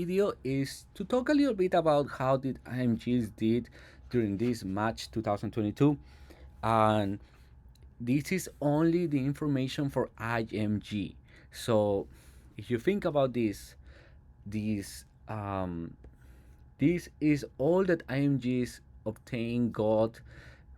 Video is to talk a little bit about how did IMGs did during this match 2022, and this is only the information for IMG. So if you think about this this is all that IMGs obtained, got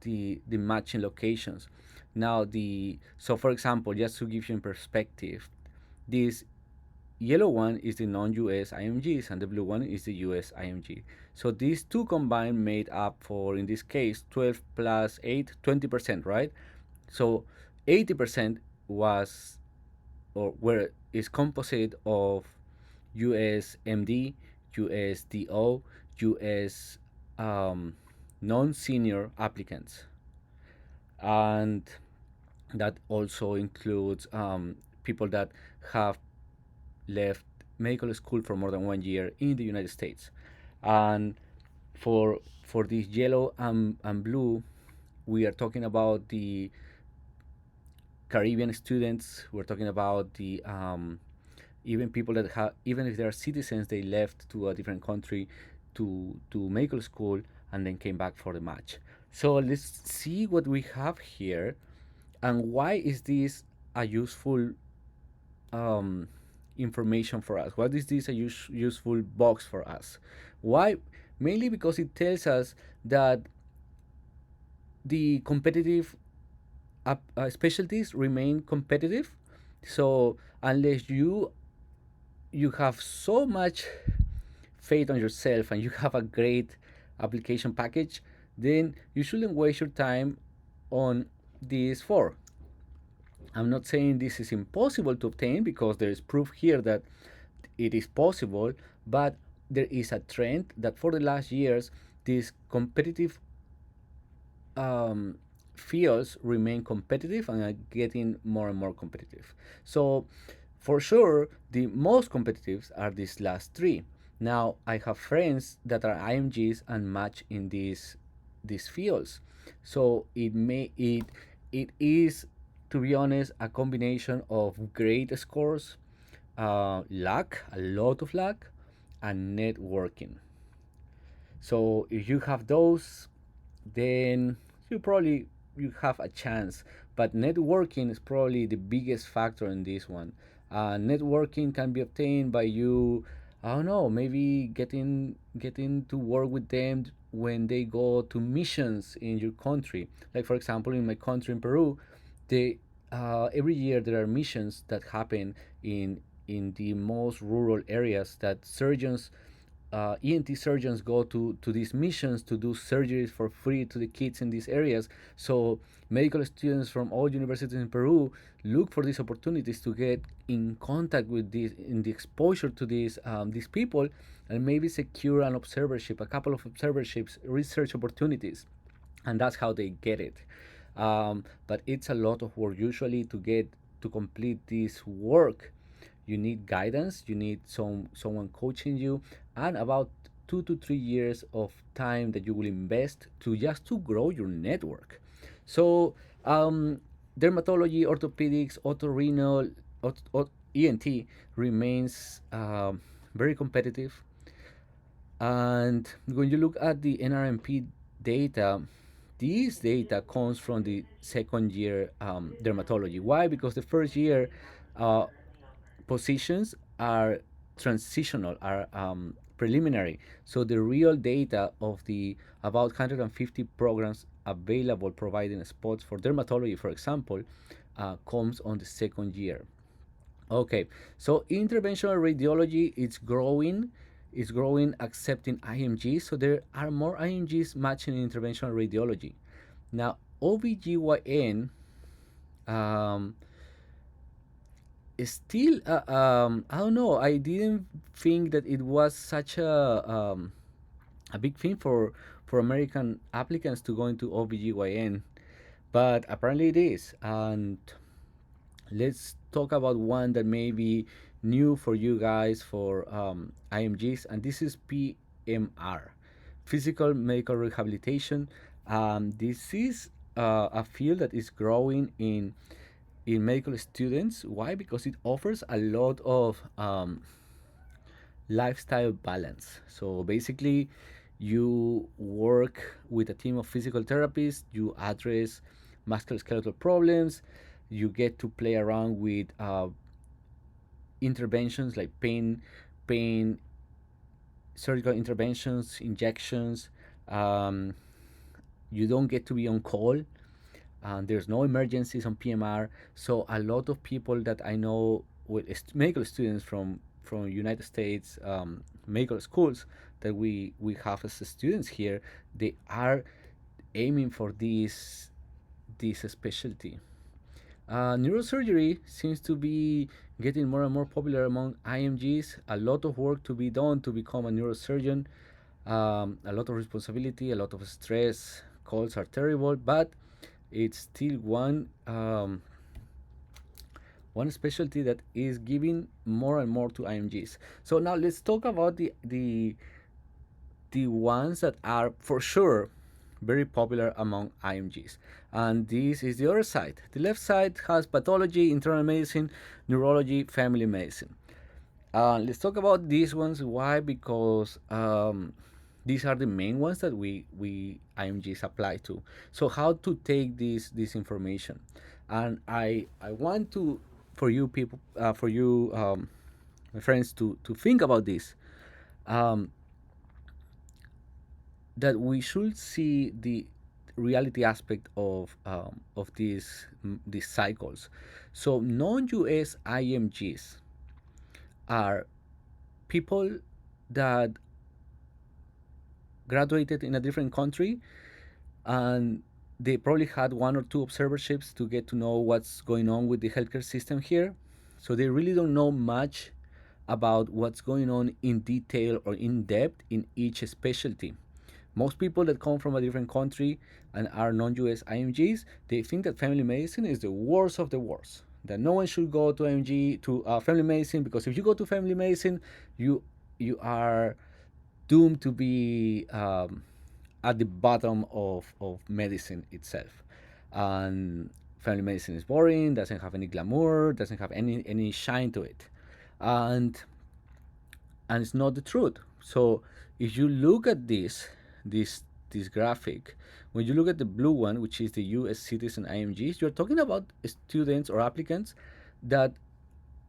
the matching locations. Now the so for example, just to give you in perspective, this yellow one is the non-US IMGs and the blue one is the US IMG. So these two combined made up for, in this case, 12 plus 8, 20%, right? So 80% was or where is composite of USMD, USDO, US non-senior applicants, and that also includes people that have left medical school for more than 1 year in the United States. And for this yellow and blue, we are talking about the Caribbean students. We're talking about the even people that have, even if they are citizens, they left to a different country to medical school and then came back for the match. So let's see what we have here and why is this a useful um, information for us? What is this a useful box for us? Why? Mainly because it tells us that the competitive specialties remain competitive. So unless you have so much faith on yourself and you have a great application package, then you shouldn't waste your time on these four. I'm not saying this is impossible to obtain because there is proof here that it is possible, but there is a trend that for the last years, these competitive um, fields remain competitive and are getting more and more competitive. So, for sure, the most competitive are these last three. Now, I have friends that are IMGs and match in these fields. So it is, to be honest, a combination of great scores, luck, a lot of luck, and networking. So if you have those, then you have a chance. But networking is probably the biggest factor in this one. Networking can be obtained by you, I don't know, maybe getting to work with them when they go to missions in your country. Like for example, in my country in Peru, they every year there are missions that happen in the most rural areas that surgeons ENT surgeons go to these missions to do surgeries for free to the kids in these areas. So medical students from all universities in Peru look for these opportunities to get in contact with these, in the exposure to these people, and maybe secure an observership, a couple of observerships, research opportunities, and that's how they get it. But it's a lot of work usually to complete this work. You need guidance, you need someone coaching you, and about 2 to 3 years of time that you will invest to just to grow your network. So dermatology, orthopedics, otorhinol, ENT remains very competitive. And when you look at the NRMP data, this data comes from the second year dermatology. Why? Because the first year uh, positions are transitional, are preliminary. So the real data of the about 150 programs available providing spots for dermatology, for example, comes on the second year. Okay, so interventional radiology is growing accepting IMGs. So there are more IMGs matching interventional radiology. Now, OBGYN um, is still, I don't know, I didn't think that it was such a big thing for American applicants to go into OBGYN, but apparently it is. And let's talk about one that may be new for you guys for IMGs, and this is PMR, physical medical rehabilitation. This is a field that is growing in medical students. Why? Because it offers a lot of lifestyle balance. So basically, you work with a team of physical therapists, you address musculoskeletal problems, you get to play around with interventions like pain, surgical interventions, injections. Um, you don't get to be on call. There's no emergencies on PMR. So a lot of people that I know with medical students from United States medical schools that we have as students here, they are aiming for this specialty. Neurosurgery seems to be getting more and more popular among IMGs. A lot of work to be done to become a neurosurgeon. A lot of responsibility, a lot of stress. Calls are terrible, but it's still one specialty that is giving more and more to IMGs. So now let's talk about the ones that are for sure very popular among IMGs. And this is the other side. The left side has pathology, internal medicine, neurology, family medicine. Let's talk about these ones. Why? Because these are the main ones that we IMGs apply to. So how to take this information? And I want to for you people for you my friends to think about this. Um, that we should see the reality aspect of these cycles. So non-US IMGs are people that graduated in a different country and they probably had one or two observerships to get to know what's going on with the healthcare system here. So they really don't know much about what's going on in detail or in depth in each specialty. Most people that come from a different country and are non-US IMGs, they think that family medicine is the worst of the worst. That no one should go to IMG to family medicine because if you go to family medicine, you you are doomed to be at the bottom of medicine itself. And family medicine is boring, doesn't have any glamour, doesn't have any shine to it, and and it's not the truth. So if you look at this this graphic, when you look at the blue one, which is the U.S. citizen IMGs, you're talking about students or applicants that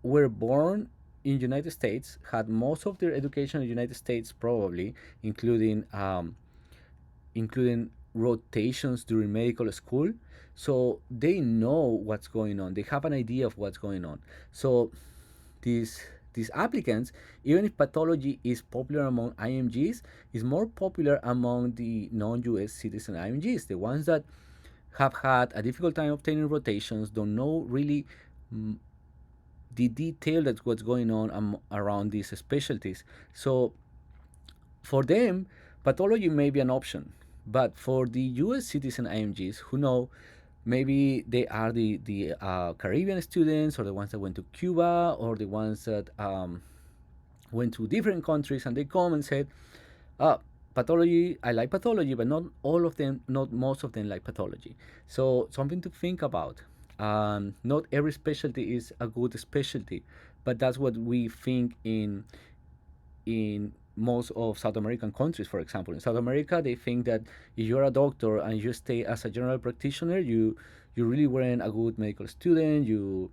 were born in United States, had most of their education in the United States, probably including rotations during medical school. So they know what's going on. They have an idea of what's going on. So these these applicants, even if pathology is popular among IMGs, is more popular among the non-US citizen IMGs, the ones that have had a difficult time obtaining rotations, don't know really mm, the detail that's what's going on around these specialties. So for them, pathology may be an option, but for the U.S. citizen IMGs who know maybe they are the Caribbean students or the ones that went to Cuba or the ones that went to different countries and they come and said, uh, pathology, I like pathology, but not all of them, not most of them like pathology. So something to think about. Not every specialty is a good specialty, but that's what we think in most of South American countries, for example. In South America, they think that if you're a doctor and you stay as a general practitioner, you really weren't a good medical student. You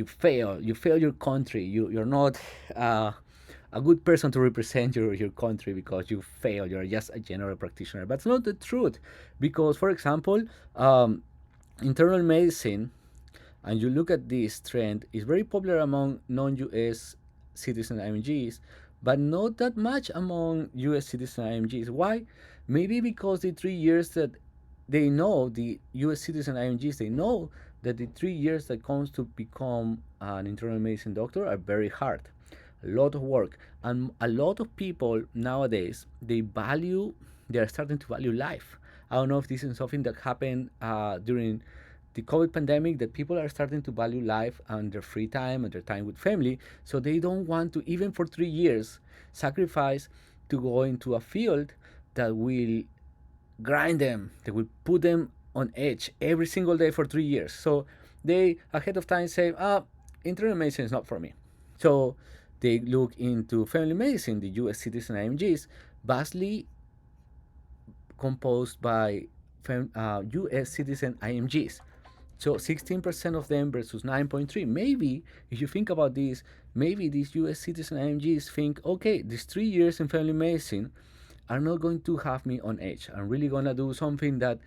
fail your country. You're not a good person to represent your country because you fail. You're just a general practitioner. But it's not the truth, because for example, internal medicine, and you look at this trend, is very popular among non-US citizen IMGs, but not that much among US citizen IMGs. Why? Maybe because the 3 years that they know, the US citizen IMGs, they know that the 3 years that comes to become an internal medicine doctor are very hard. A lot of work. And a lot of people nowadays, they are starting to value life. I don't know if this is something that happened during the COVID pandemic, that people are starting to value life and their free time and their time with family. So they don't want to, even for 3 years, sacrifice to go into a field that will grind them, that will put them on edge every single day for 3 years. So they ahead of time say, internal medicine is not for me. So they look into family medicine, the U.S. citizen IMGs, vastly composed by U.S. citizen IMGs. So 16% of them versus 9.3. Maybe if you think about this, maybe these U.S. citizen IMGs think, okay, these 3 years in family medicine are not going to have me on edge. I'm really gonna do something that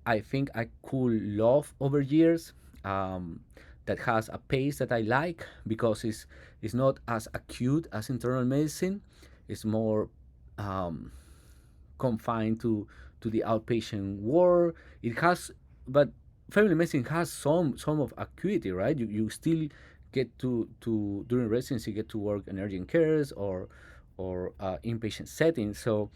I think I could love over years. That has a pace that I like because it's not as acute as internal medicine. It's more um, confined to the outpatient ward. It has, but family medicine has some of acuity, right? You still get to during residency get to work in urgent cares or inpatient settings. So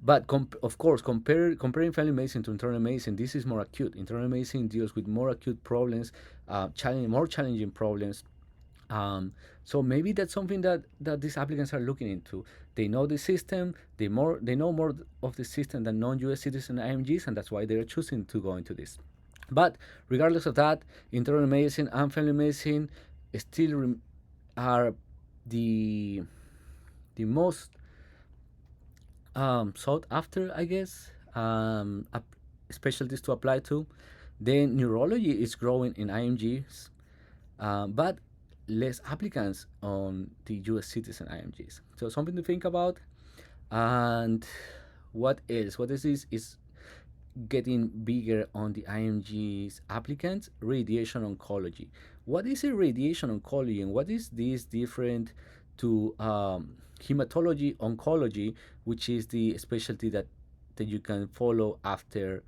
but of course, comparing family medicine to internal medicine, this is more acute. Internal medicine deals with more acute problems, more challenging problems. Um, so maybe that's something that these applicants are looking into. They know the system. They know more of the system than non-U.S. citizen IMGs, and that's why they're choosing to go into this. But regardless of that, internal medicine and family medicine still are the the most sought after, I guess, specialties to apply to. Then neurology is growing in IMGs, but less applicants on the U.S. citizen IMGs. So something to think about. And what else? What is this? Is getting bigger on the IMG's applicants, radiation oncology. What is a radiation oncology and what is this different to hematology oncology, which is the specialty that you can follow after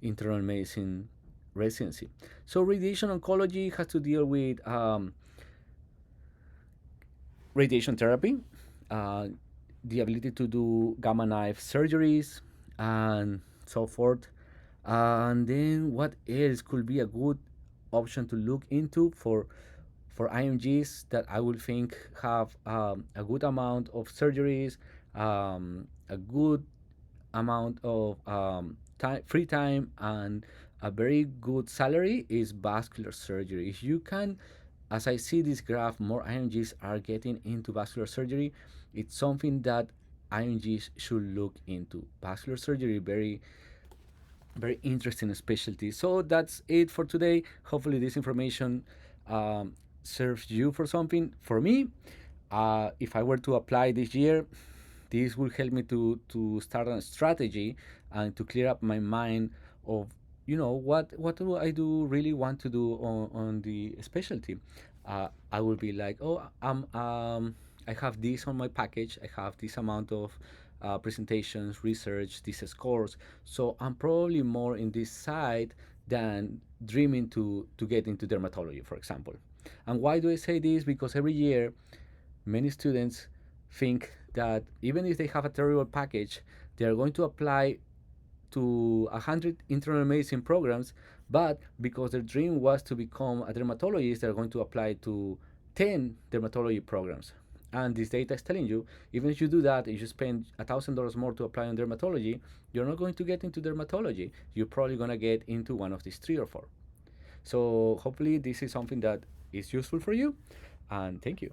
internal medicine residency? So radiation oncology has to deal with radiation therapy, uh, the ability to do gamma knife surgeries, and so forth. And then what else could be a good option to look into for IMGs that I would think have a good amount of surgeries, a good amount of free time, and a very good salary is vascular surgery. If you can, as I see this graph, more IMGs are getting into vascular surgery. It's something that IMGs should look into. Vascular surgery, very interesting specialty. So that's it for today. Hopefully, this information um, serves you for something. For me, if I were to apply this year, this will help me to start a strategy and to clear up my mind of what do I do really want to do on the specialty. I will be like, oh, I have this on my package. I have this amount of presentations, research, these scores. So I'm probably more in this side than dreaming to get into dermatology, for example. And why do I say this? Because every year, many students think that even if they have a terrible package, they are going to apply to 100 internal medicine programs, but because their dream was to become a dermatologist, they're going to apply to 10 dermatology programs. And this data is telling you, even if you do that, if you spend $1,000 more to apply on dermatology, you're not going to get into dermatology. You're probably going to get into one of these three or four. So hopefully this is something that is useful for you, and thank you.